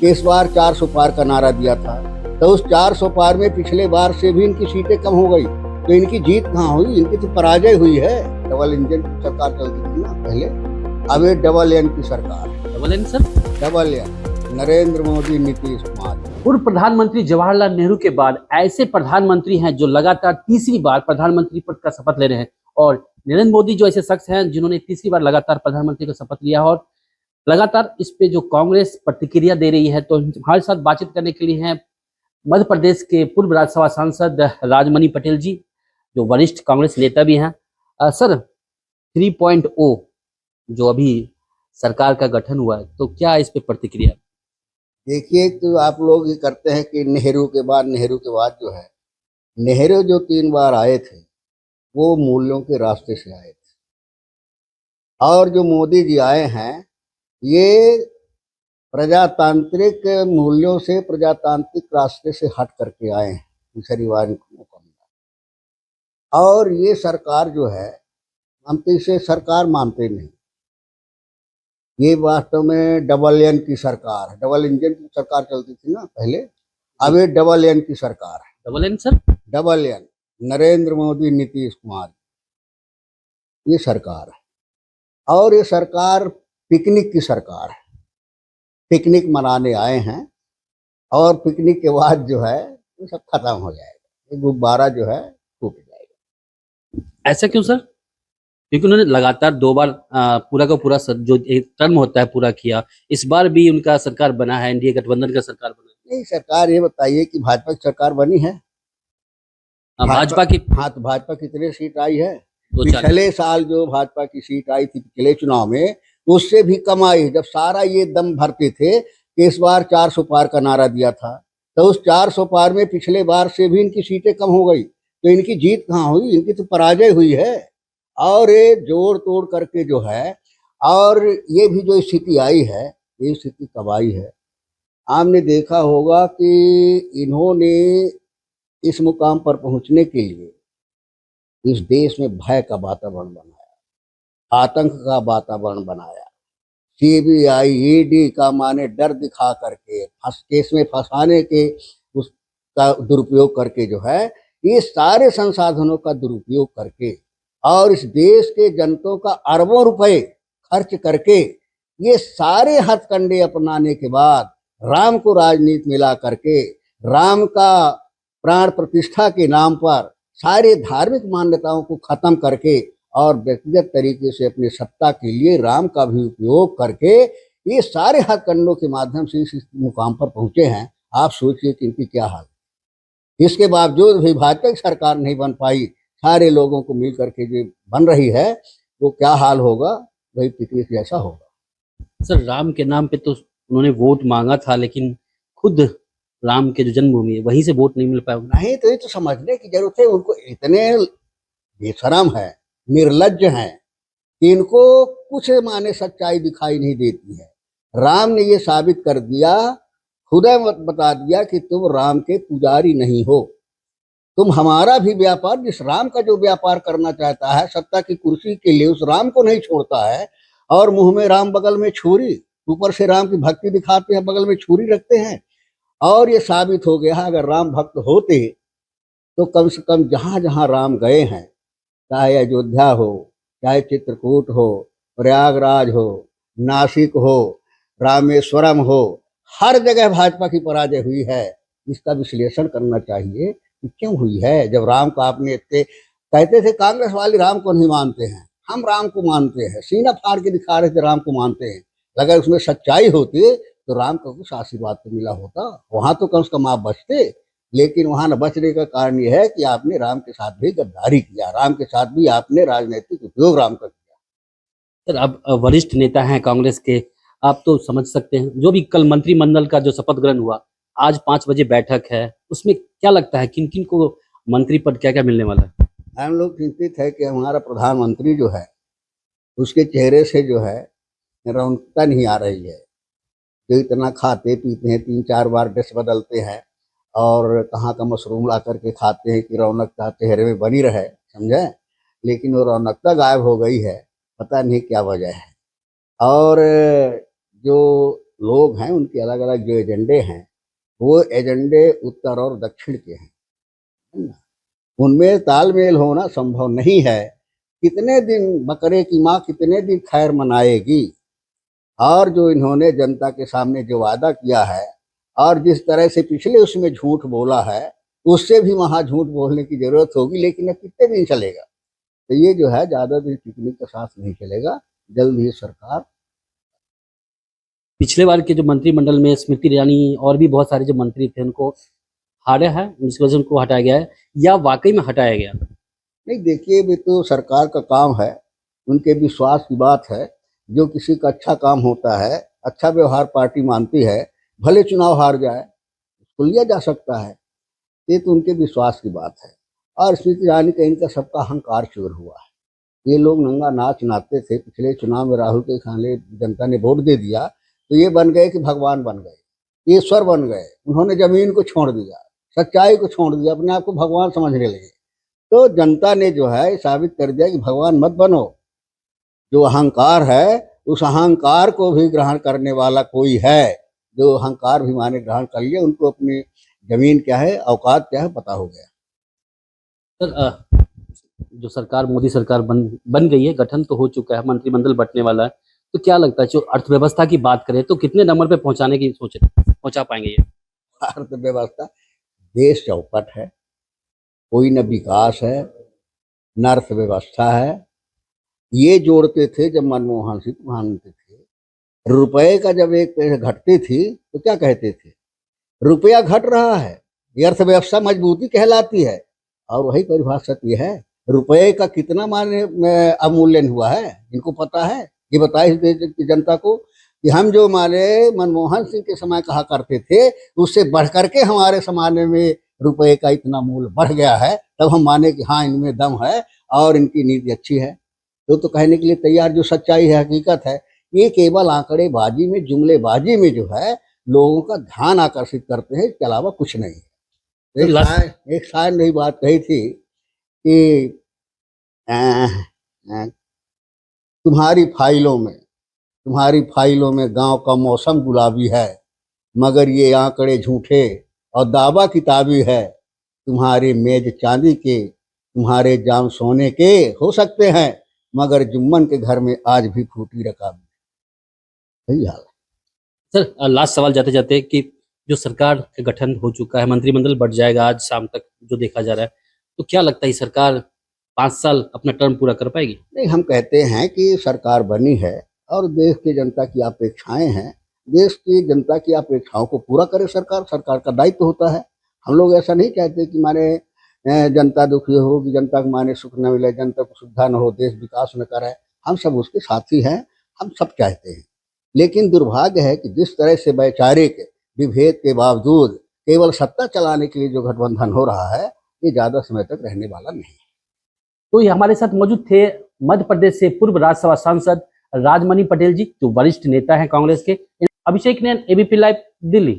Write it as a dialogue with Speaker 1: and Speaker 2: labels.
Speaker 1: कि इस बार 400 पार का नारा दिया था, तो उस 400 पार में पिछले बार से भी इनकी सीटें कम हो गई, तो इनकी जीत कहाँ हुई? इनकी तो पराजय हुई है। डबल इंजन की सरकार चलती थी ना पहले, अब ये डबल एन की सरकार है।
Speaker 2: Double N sir?
Speaker 1: Double N, Narendra Modi, Nitish Kumar.
Speaker 2: पूर्व प्रधानमंत्री जवाहरलाल नेहरू के बाद ऐसे प्रधानमंत्री हैं जो लगातार तीसरी बार प्रधानमंत्री पद का शपथ ले रहे हैं, और नरेंद्र मोदी जो ऐसे शख्स हैं जिन्होंने तीसरी बार लगातार प्रधानमंत्री का शपथ लिया, और लगातार इस पे जो कांग्रेस प्रतिक्रिया दे रही है। तो हमारे साथ बातचीत करने के लिए हैं मध्य प्रदेश के पूर्व राज्यसभा सांसद राजमणि पटेल जी, जो वरिष्ठ कांग्रेस नेता भी हैं। सर, 3.0 जो अभी सरकार का गठन हुआ है, तो क्या इस पे प्रतिक्रिया?
Speaker 1: देखिए, तो आप लोग ये करते हैं कि नेहरू के बाद जो है, नेहरू जो 3 बार आए थे वो मूल्यों के रास्ते से आए थे, और जो मोदी जी आए हैं ये प्रजातांत्रिक मूल्यों से, प्रजातांत्रिक रास्ते से हट करके आए हैं, पिछड़ीवाद को कम। और ये सरकार जो है, हम तो इसे सरकार मानते नहीं, ये वास्तव में डबल एन की सरकार है। डबल इंजन की सरकार चलती थी ना पहले, अब ये डबल एन की सरकार है।
Speaker 2: Double N sir?
Speaker 1: Double N, Narendra Modi, Nitish Kumar, ये सरकार है। और ये सरकार पिकनिक की सरकार है, पिकनिक मनाने आए हैं, और पिकनिक के बाद जो है ये सब खत्म हो जाएगा, ये गुब्बारा जो है फूट जाएगा।
Speaker 2: ऐसा क्यों सर? क्योंकि उन्होंने लगातार 2 बार पूरा का पूरा जो एक टर्म होता है पूरा किया। इस बार भी उनका सरकार बना है, एनडीए गठबंधन का सरकार बना है।
Speaker 1: नहीं, सरकार ये बताइए कि भाजपा की सरकार बनी है?
Speaker 2: भाजपा की?
Speaker 1: हाँ, तो भाजपा कितने सीट आई है?
Speaker 2: 240।
Speaker 1: पिछले साल जो भाजपा की सीट आई थी पिछले चुनाव में, उससे भी कम आई, जब सारा ये दम भरते थे कि इस बार 400 पार का नारा दिया था, तो उस 400 पार में पिछले बार से भी इनकी सीटें कम हो गई, तो इनकी जीत कहाँ हुई? इनकी तो पराजय हुई है। और ये जोड़ तोड़ करके जो है, और ये भी जो स्थिति आई है, ये स्थिति कब आई है? आपने देखा होगा कि इन्होंने इस मुकाम पर पहुंचने के लिए इस देश में भय का वातावरण बनाया, आतंक का वातावरण बनाया, सीबीआई ईडी का माने डर दिखा करके, केस में फंसाने के उसका दुरुपयोग करके जो है, ये सारे संसाधनों का दुरुपयोग करके, और इस देश के जनता का अरबों रुपए खर्च करके, ये सारे हथकंडे अपनाने के बाद राम को राजनीति मिला करके, राम का प्राण प्रतिष्ठा के नाम पर सारे धार्मिक मान्यताओं को खत्म करके, और व्यक्तिगत तरीके से अपने सत्ता के लिए राम का भी उपयोग करके, ये सारे हथकंडों के माध्यम से इस मुकाम पर पहुंचे हैं। आप सोचिए कि इनकी क्या हाल। इसके बावजूद भी भाजपा की सरकार नहीं बन पाई, सारे लोगों को मिल करके जो बन रही है, तो क्या हाल होगा? वही पिकनिक जैसा होगा।
Speaker 2: सर, राम के नाम पे तो उन्होंने वोट मांगा था, लेकिन खुद राम के जो जन्मभूमि है वहीं से वोट नहीं मिल पाया।
Speaker 1: नहीं, तो ये तो समझने की जरूरत है, उनको इतने बेशरम है, निर्लज्ज हैं, इनको कुछ माने सच्चाई दिखाई नहीं देती है। राम ने ये साबित कर दिया, खुदा बता दिया कि तुम राम के पुजारी नहीं हो, तुम हमारा भी व्यापार, जिस राम का जो व्यापार करना चाहता है सत्ता की कुर्सी के लिए, उस राम को नहीं छोड़ता है, और मुंह में राम बगल में छुरी, ऊपर से राम की भक्ति दिखाते हैं, बगल में छुरी रखते हैं। और ये साबित हो गया, अगर राम भक्त होते तो कम से कम जहां जहां राम गए हैं, चाहे अयोध्या हो, चाहे चित्रकूट हो, प्रयागराज हो, नासिक हो, रामेश्वरम हो, हर जगह भाजपा की पराजय हुई है। इसका विश्लेषण करना चाहिए कि क्यों हुई है। जब राम को आपने इतने कहते थे, कांग्रेस वाले राम को नहीं मानते हैं, हम राम को मानते हैं, सीना फाड़ के दिखा रहे थे राम को मानते हैं। अगर उसमें सच्चाई होती तो राम को कुछ आशीर्वाद तो मिला होता, वहां तो कम से कम आप बचते। लेकिन वहां न बचने का कारण यह है कि आपने राम के साथ भी गद्दारी किया, राम के साथ भी आपने राजनीतिक उपयोग राम का किया।
Speaker 2: सर, आप वरिष्ठ नेता हैं कांग्रेस के, आप तो समझ सकते हैं जो भी कल मंत्रिमंडल का जो शपथ ग्रहण हुआ, आज 5 बजे बैठक है, उसमें क्या लगता है किन किन को मंत्री पद क्या क्या मिलने वाला है?
Speaker 1: हम लोग चिंतित है कि हमारा प्रधानमंत्री जो है, उसके चेहरे से जो है रौनकता नहीं आ रही है। जो इतना खाते पीते हैं, 3-4 बार ड्रेस बदलते हैं, और कहाँ का मशरूम ला करके खाते हैं कि रौनकता चेहरे में बनी रहे, समझे? लेकिन वो रौनकता गायब हो गई है, पता नहीं क्या वजह है। और जो लोग हैं, उनके अलग अलग जो एजेंडे हैं, वो एजेंडे उत्तर और दक्षिण के हैं, है ना? उनमें तालमेल होना संभव नहीं है। कितने दिन बकरे की माँ कितने दिन खैर मनाएगी। और जो इन्होंने जनता के सामने जो वादा किया है और जिस तरह से पिछले उसमें झूठ बोला है, उससे भी वहाँ झूठ बोलने की जरूरत होगी, लेकिन अब कितने दिन चलेगा। तो ये जो है ज़्यादा दिन टिकने का साथ नहीं चलेगा। जल्द ही सरकार
Speaker 2: पिछले बार के जो मंत्रिमंडल में स्मृति ईरानी और भी बहुत सारे जो मंत्री थे उनको हारा है, इस वजह से उनको हटाया गया है, या वाकई में हटाया गया?
Speaker 1: नहीं, देखिए भी तो सरकार का काम है, उनके विश्वास की बात है। जो किसी का अच्छा काम होता है, अच्छा व्यवहार पार्टी मानती है, भले चुनाव हार जाए, उसको लिया जा सकता है। ये तो उनके विश्वास की बात है। और स्मृति ईरानी का इनका सबका अहंकार चूर हुआ है। ये लोग नंगा नाच नाचते थे, पिछले चुनाव में राहुल के खाने जनता ने वोट दे दिया तो ये बन गए कि भगवान बन गए, ईश्वर बन गए। उन्होंने जमीन को छोड़ दिया, सच्चाई को छोड़ दिया, अपने आप को भगवान समझने लगे। तो जनता ने जो है साबित कर दिया कि भगवान मत बनो। जो अहंकार है, उस अहंकार को भी ग्रहण करने वाला कोई है। जो अहंकार भी माने ग्रहण कर लिए, उनको अपनी जमीन क्या है, औकात क्या है, पता हो गया।
Speaker 2: सर, जो सरकार मोदी सरकार बन गई है, गठन तो हो चुका है, मंत्रिमंडल बंटने वाला है, तो क्या लगता है जो अर्थव्यवस्था की बात करें तो कितने नंबर पे पहुंचाने की सोच पहुंचा पाएंगे ये?
Speaker 1: अर्थव्यवस्था, देश चौपट है, कोई न विकास है न अर्थव्यवस्था है। ये जोड़ते थे जब मनमोहन सिंह प्रधानमंत्री थे। रुपए का जब एक पैसे घटती थी तो क्या कहते थे, रुपया घट रहा है, ये अर्थव्यवस्था मजबूती कहलाती है। और वही परिभाषा ये है, रुपए का कितना माने अवमूल्यन हुआ है, इनको पता है। ये बताए इस देश की जनता को कि हम जो माने मनमोहन सिंह के समय कहा करते थे, उससे बढ़ करके हमारे समाने में रुपए का इतना मूल्य बढ़ गया है, तब हम माने कि हाँ इनमें दम है और इनकी नीति अच्छी है। तो कहने के लिए तैयार, जो सच्चाई है, हकीकत है। ये केवल आंकड़ेबाजी में, जुमलेबाजी में जो है लोगों का ध्यान आकर्षित करते हैं, इसके अलावा कुछ नहीं है। एक शायर ने बात कही थी कि तुम्हारी फाइलों में गांव का मौसम गुलाबी है, मगर ये आंकड़े झूठे और दावा किताबी है। तुम्हारे मेज चांदी के, तुम्हारे जाम सोने के हो सकते हैं, मगर जुम्मन के घर में आज भी फूटी रकाबी। सही हाल है।
Speaker 2: सर, लास्ट सवाल जाते जाते कि जो सरकार का गठन हो चुका है, मंत्रिमंडल बढ़ जाएगा आज शाम तक जो देखा जा रहा है, तो क्या लगता है सरकार 5 साल अपना टर्म पूरा कर पाएगी?
Speaker 1: नहीं, हम कहते हैं कि सरकार बनी है और देश की जनता की अपेक्षाएं हैं। देश की जनता की अपेक्षाओं को पूरा करे सरकार, सरकार का दायित्व होता है। हम लोग ऐसा नहीं चाहते कि माने जनता दुखी हो, कि जनता को माने सुख न मिले, जनता को सुविधा न हो, देश विकास न करे। हम सब उसके साथी हैं, हम सब चाहते हैं। लेकिन दुर्भाग्य है कि जिस तरह से वैचारिक विभेद के बावजूद केवल सत्ता चलाने के लिए जो गठबंधन हो रहा है, ये ज्यादा समय तक रहने वाला नहीं है।
Speaker 2: तो ये हमारे साथ मौजूद थे मध्य प्रदेश से पूर्व राज्यसभा सांसद राजमणि पटेल जी, जो वरिष्ठ नेता हैं कांग्रेस के। अभिषेक नैन, एबीपी लाइव, दिल्ली।